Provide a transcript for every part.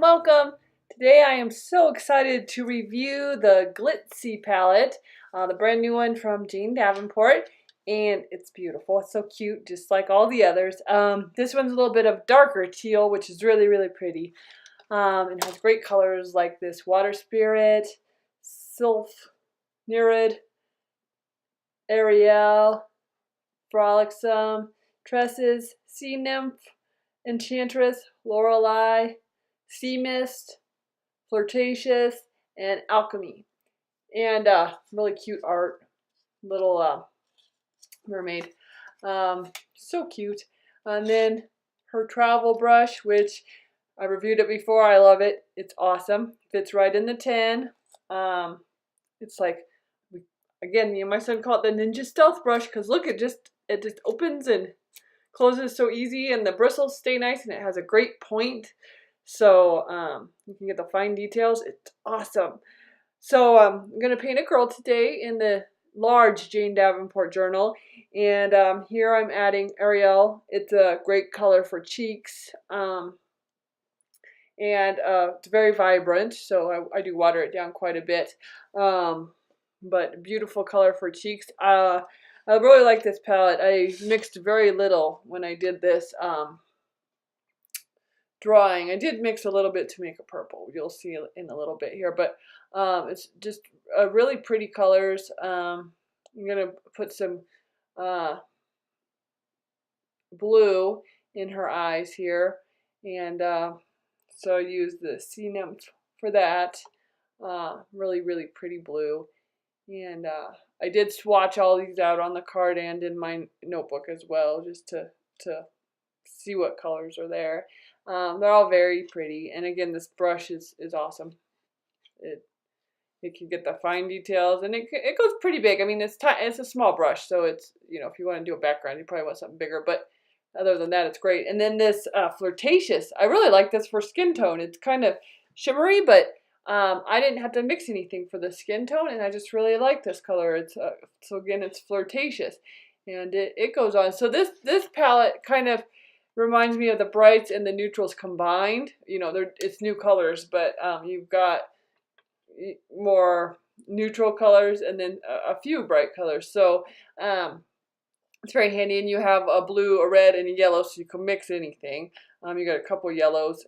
and welcome. Today I am so excited to review the Glitz-Sea palette, the brand new one from Davenport, and it's beautiful. It's so cute, just like all the others. This one's a little bit of darker teal, which is really pretty. It has great colors like this water spirit, sylph, nereid, Ariel, frolicsome, tresses, sea nymph, enchantress, lorelei, sea mist, flirtatious, and alchemy. And really cute art, little mermaid. So cute. And then her travel brush, which I reviewed it before. I love it. It's awesome. Fits right in the tin. It's like, again, me and my son call it the ninja stealth brush because look, it just opens and closes so easy, and the bristles stay nice, and it has a great point. So you can get the fine details. It's awesome. So I'm going to paint a girl today in the large Jane Davenport journal. And here I'm adding Ariel. It's a great color for cheeks. And it's very vibrant, so I do water it down quite a bit. But beautiful color for cheeks. I really like this palette. I mixed very little when I did this drawing. I did mix a little bit to make a purple. You'll see in a little bit here, but it's just really pretty colors. I'm gonna put some blue in her eyes here, and so I use the sea nymph for that. Really pretty blue, and I did swatch all these out on the card and in my notebook as well, just to see what colors are there. They're all very pretty, and again, this brush is awesome. It can get the fine details, and it goes pretty big. I mean, it's a small brush, so it's, you know, if you want to do a background, you probably want something bigger, but other than that, it's great. And then this flirtatious, I really like this for skin tone. It's kind of shimmery, but I didn't have to mix anything for the skin tone, and I just really like this color. It's so again, it's flirtatious, and it goes on. So this palette kind of reminds me of the brights and the neutrals combined. You know, it's new colors, but you've got more neutral colors and then a few bright colors. So it's very handy, and you have a blue, a red, and a yellow, so you can mix anything. You got a couple yellows,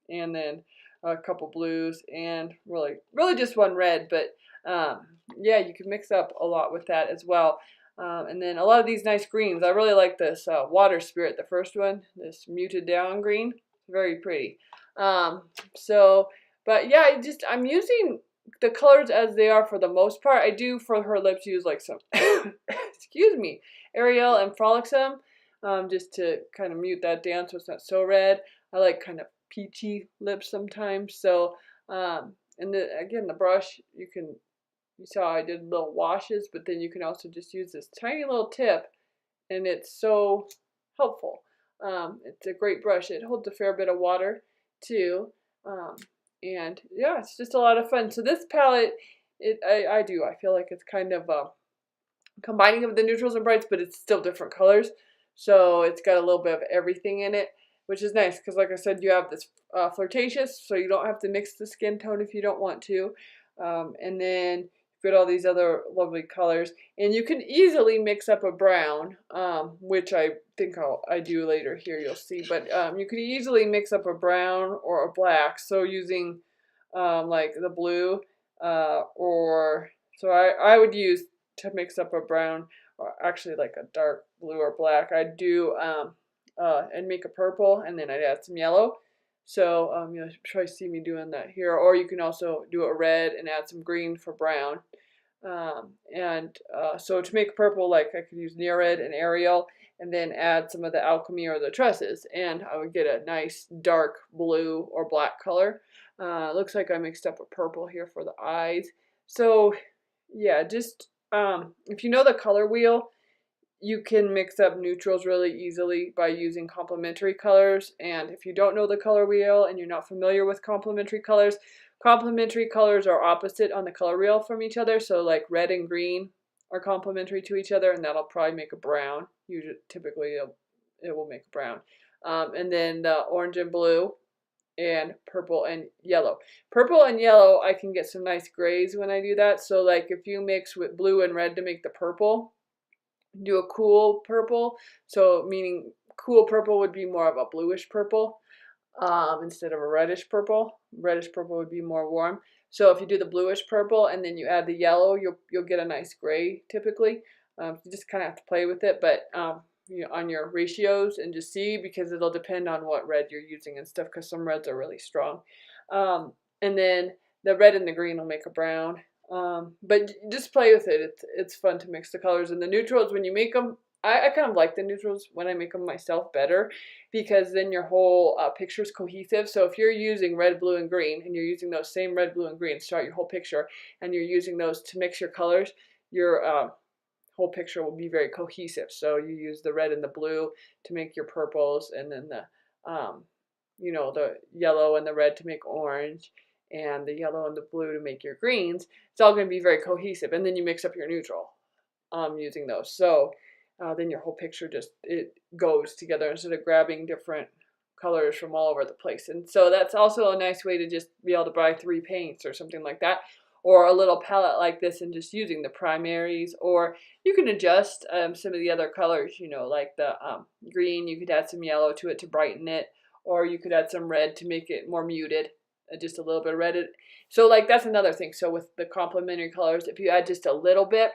and then a couple blues, and really just one red. But yeah, you can mix up a lot with that as well. And then a lot of these nice greens. I really like this water spirit, the first one, this muted down green. Very pretty. But yeah, I'm using the colors as they are for the most part. I do for her lips use like some, excuse me, Ariel and Frolicsome, just to kind of mute that down so it's not so red. I like kind of peachy lips sometimes. So, and again, the brush, you saw I did little washes, but then you can also just use this tiny little tip, and it's so helpful. It's a great brush. It holds a fair bit of water too. And yeah, it's just a lot of fun. So this palette, I feel like it's kind of combining of the neutrals and brights, but it's still different colors. So it's got a little bit of everything in it, which is nice because, like I said, you have this flirtatious, so you don't have to mix the skin tone if you don't want to. And then you've got all these other lovely colors, and you can easily mix up a brown, which I think I do later here, you'll see. But you could easily mix up a brown or a black, so using like the blue, so I would use to mix up a brown, or actually like a dark blue or black. I'd do and make a purple, and then I'd add some yellow. So you'll probably see me doing that here, or you can also do a red and add some green for brown. So to make purple, like I could use nereid and Ariel, and then add some of the alchemy or the tresses, and I would get a nice dark blue or black color. Looks like I mixed up a purple here for the eyes. So yeah, just if you know the color wheel, you can mix up neutrals really easily by using complementary colors. And if you don't know the color wheel and you're not familiar with complementary colors are opposite on the color wheel from each other. So like red and green are complementary to each other, and that'll probably make a brown. Typically it will make a brown. And then the orange and blue and purple and yellow. Purple and yellow, I can get some nice grays when I do that. So like if you mix with blue and red to make the purple, do a cool purple. So meaning cool purple would be more of a bluish purple instead of a reddish purple. Reddish purple would be more warm. So if you do the bluish purple and then you add the yellow, you'll get a nice gray typically. You just kind of have to play with it, but you know, on your ratios and just see, because it'll depend on what red you're using and stuff, because some reds are really strong. And then the red and the green will make a brown. But just play with it. It's fun to mix the colors. And the neutrals, when you make them, I kind of like the neutrals when I make them myself better, because then your whole picture is cohesive. So if you're using red, blue, and green, and you're using those same red, blue, and green throughout your whole picture, and you're using those to mix your colors, your whole picture will be very cohesive. So you use the red and the blue to make your purples, and then the you know, the yellow and the red to make orange, and the yellow and the blue to make your greens. It's all going to be very cohesive, and then you mix up your neutral using those. So then your whole picture just, it goes together instead of grabbing different colors from all over the place. And so that's also a nice way to just be able to buy 3 paints or something like that, or a little palette like this and just using the primaries. Or you can adjust some of the other colors, you know, like the green, you could add some yellow to it to brighten it, or you could add some red to make it more muted, just a little bit of red. So like that's another thing. So with the complementary colors, if you add just a little bit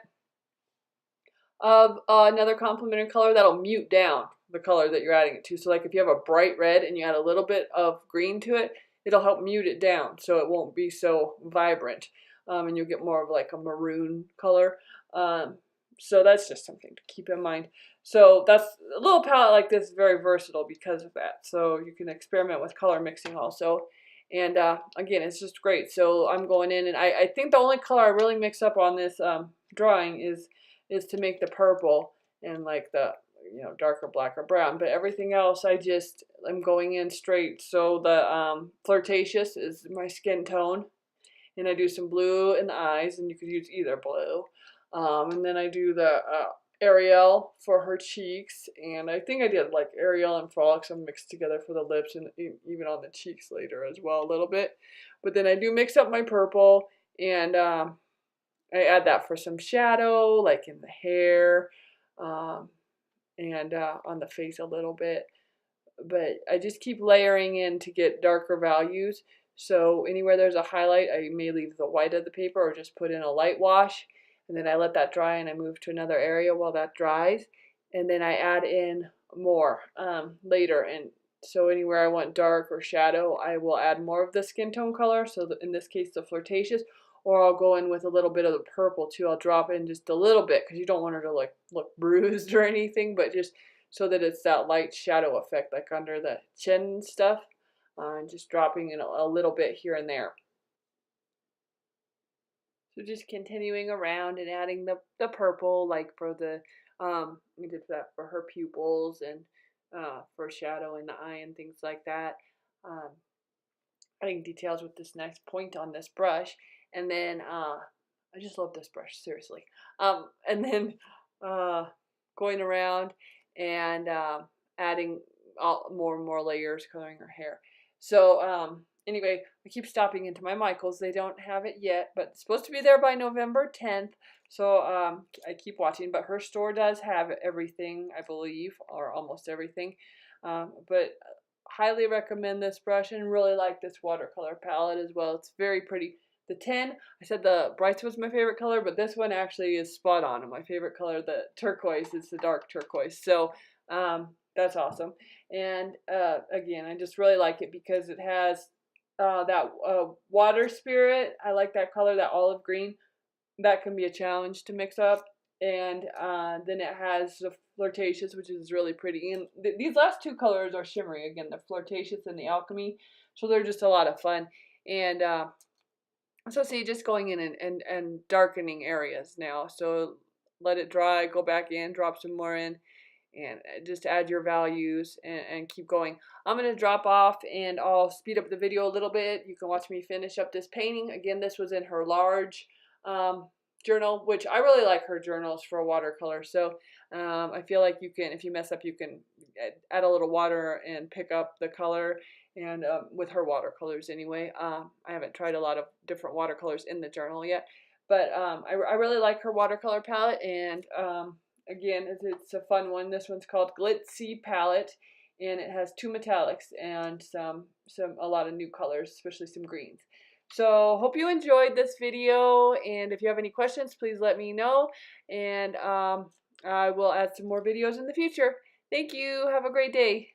of another complementary color, that'll mute down the color that you're adding it to. So like if you have a bright red and you add a little bit of green to it, it'll help mute it down so it won't be so vibrant, and you'll get more of like a maroon color. So that's just something to keep in mind. So that's a little palette like this is very versatile because of that. So you can experiment with color mixing also. And again, it's just great. So I'm going in, and I think the only color I really mix up on this drawing is to make the purple and like the, you know, darker black or brown. But everything else I'm going in straight. So the flirtatious is my skin tone, and I do some blue in the eyes, and you could use either blue. And then I do the Ariel for her cheeks, and I think I did like Ariel and Frolicsome mixed together for the lips, and even on the cheeks later as well a little bit. But then I do mix up my purple, and I add that for some shadow, like in the hair, and on the face a little bit. But I just keep layering in to get darker values. So anywhere there's a highlight, I may leave the white of the paper or just put in a light wash. And then I let that dry, and I move to another area while that dries. And then I add in more later. And so anywhere I want dark or shadow, I will add more of the skin tone color. So in this case, the flirtatious. Or I'll go in with a little bit of the purple too. I'll drop in just a little bit, because you don't want her to like look bruised or anything, but just so that it's that light shadow effect, like under the chin and stuff. And just dropping in a little bit here and there. So just continuing around and adding the purple, like for the, we did that for her pupils, and for shadow in the eye and things like that. Adding details with this nice point on this brush. And then, I just love this brush, seriously. And then going around and adding more and more layers, coloring her hair. So anyway, I keep stopping into my Michaels. They don't have it yet, but it's supposed to be there by November 10th. So I keep watching, but her store does have everything, I believe, or almost everything. But highly recommend this brush, and really like this watercolor palette as well. It's very pretty. The 10, I said the brights was my favorite color, but this one actually is spot on. And my favorite color, the turquoise, is the dark turquoise. So that's awesome. And again, I just really like it because it has that water spirit. I like that color, that olive green. That can be a challenge to mix up. And then it has the flirtatious, which is really pretty. And these last two colors are shimmery. Again, the flirtatious and the alchemy. So they're just a lot of fun. And so see, just going in and darkening areas now. So let it dry, go back in, drop some more in, and just add your values and keep going. I'm going to drop off, and I'll speed up the video a little bit. You can watch me finish up this painting. Again, this was in her large journal, which I really like her journals for a watercolor. So I feel like you can, if you mess up, you can add a little water and pick up the color. and with her watercolors anyway. I haven't tried a lot of different watercolors in the journal yet, but I really like her watercolor palette, and again, it's a fun one. This one's called Glitz-Sea palette, and it has 2 metallics and a lot of new colors, especially some greens. So hope you enjoyed this video, and if you have any questions, please let me know, and I will add some more videos in the future. Thank you. Have a great day.